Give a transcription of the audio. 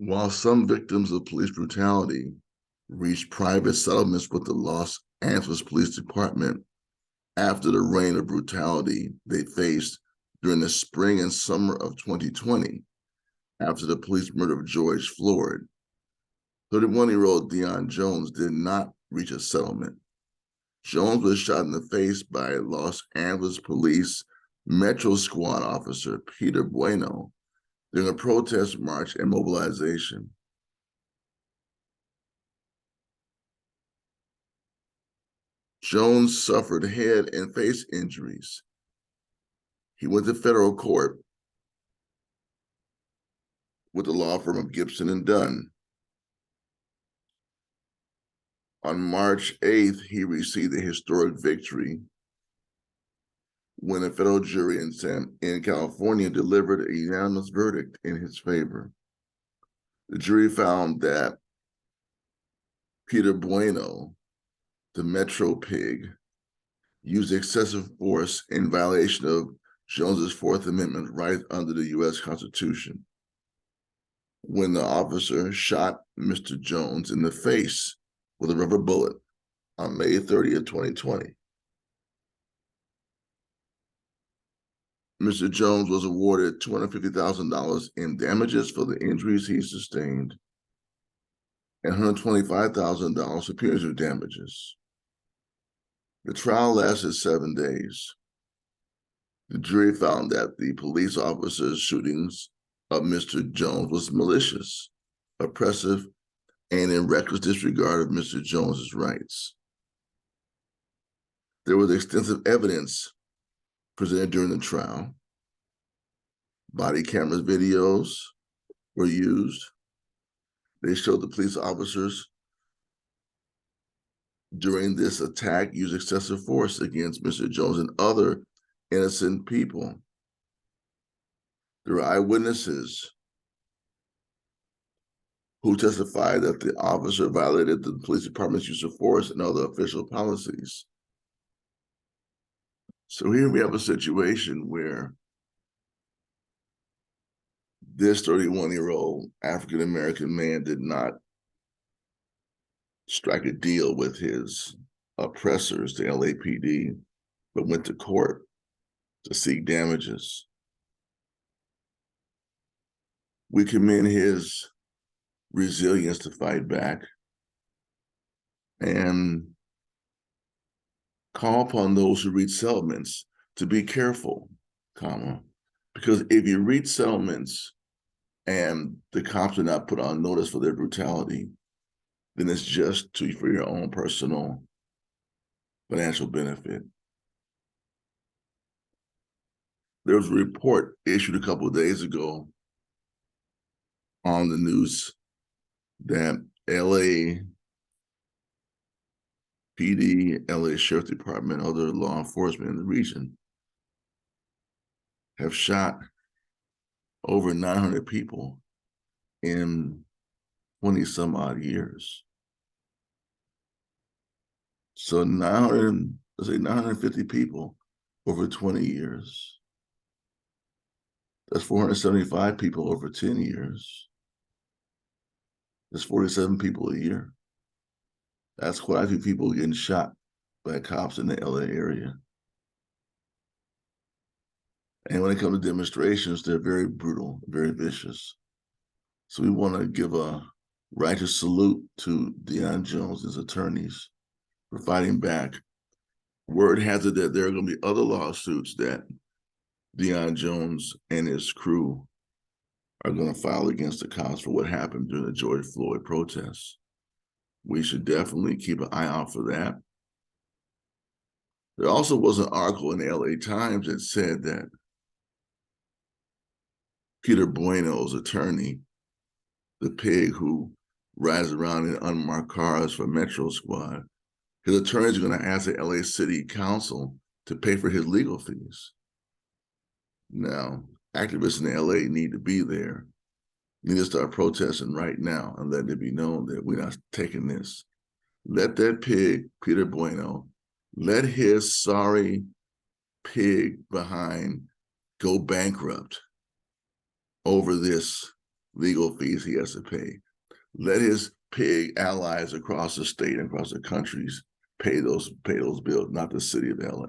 While some victims of police brutality reached private settlements with the Los Angeles Police Department after the reign of brutality they faced during the spring and summer of 2020 after the police murder of George Floyd, 31-year-old Deon Jones did not reach a settlement. Jones was shot in the face by Los Angeles Police Metro Squad officer Peter Bueno during a protest march and mobilization. Jones suffered head and face injuries. He went to federal court with the law firm of Gibson and Dunn. On March 8th, he received a historic victory when a federal jury in California delivered a unanimous verdict in his favor. The jury found that Peter Bueno, the Metro Pig, used excessive force in violation of Jones's Fourth Amendment right under the U.S. Constitution when the officer shot Mr. Jones in the face with a rubber bullet on May 30th, 2020. Mr. Jones was awarded $250,000 in damages for the injuries he sustained and $125,000 for punitive damages. The trial lasted 7 days. The jury found that the police officer's shootings of Mr. Jones was malicious, oppressive, and in reckless disregard of Mr. Jones's rights. There was extensive evidence presented during the trial. Body camera videos were used. They showed the police officers during this attack use excessive force against Mr. Jones and other innocent people. There were eyewitnesses who testified that the officer violated the police department's use of force and other official policies. So here we have a situation where this 31-year-old African-American man did not strike a deal with his oppressors, the LAPD, but went to court to seek damages. We commend his resilience to fight back and call upon those who reach settlements to be careful, because if you reach settlements and the cops are not put on notice for their brutality, then it's just for your own personal financial benefit. There was a report issued a couple of days ago on the news that LAPD, LA Sheriff Department, other law enforcement in the region have shot over 900 people in 20 some odd years. So 950 people over 20 years. That's 475 people over 10 years. That's 47 people a year. That's quite a few people getting shot by cops in the LA area. And when it comes to demonstrations, they're very brutal, very vicious. So we want to give a righteous salute to Deon Jones' and his attorneys for fighting back. Word has it that there are going to be other lawsuits that Deon Jones and his crew are going to file against the cops for what happened during the George Floyd protests. We should definitely keep an eye out for that. There also was an article in the LA Times that said that Peter Bueno's attorney, the pig who rides around in unmarked cars for Metro Squad, his attorney is going to ask the LA City Council to pay for his legal fees. Now, activists in LA need to be there, need to start protesting right now and let it be known that we're not taking this. Let that pig, Peter Bueno, let his sorry pig behind go bankrupt over this legal fees he has to pay. Let his pig allies across the state and across the countries pay those bills, not the city of LA.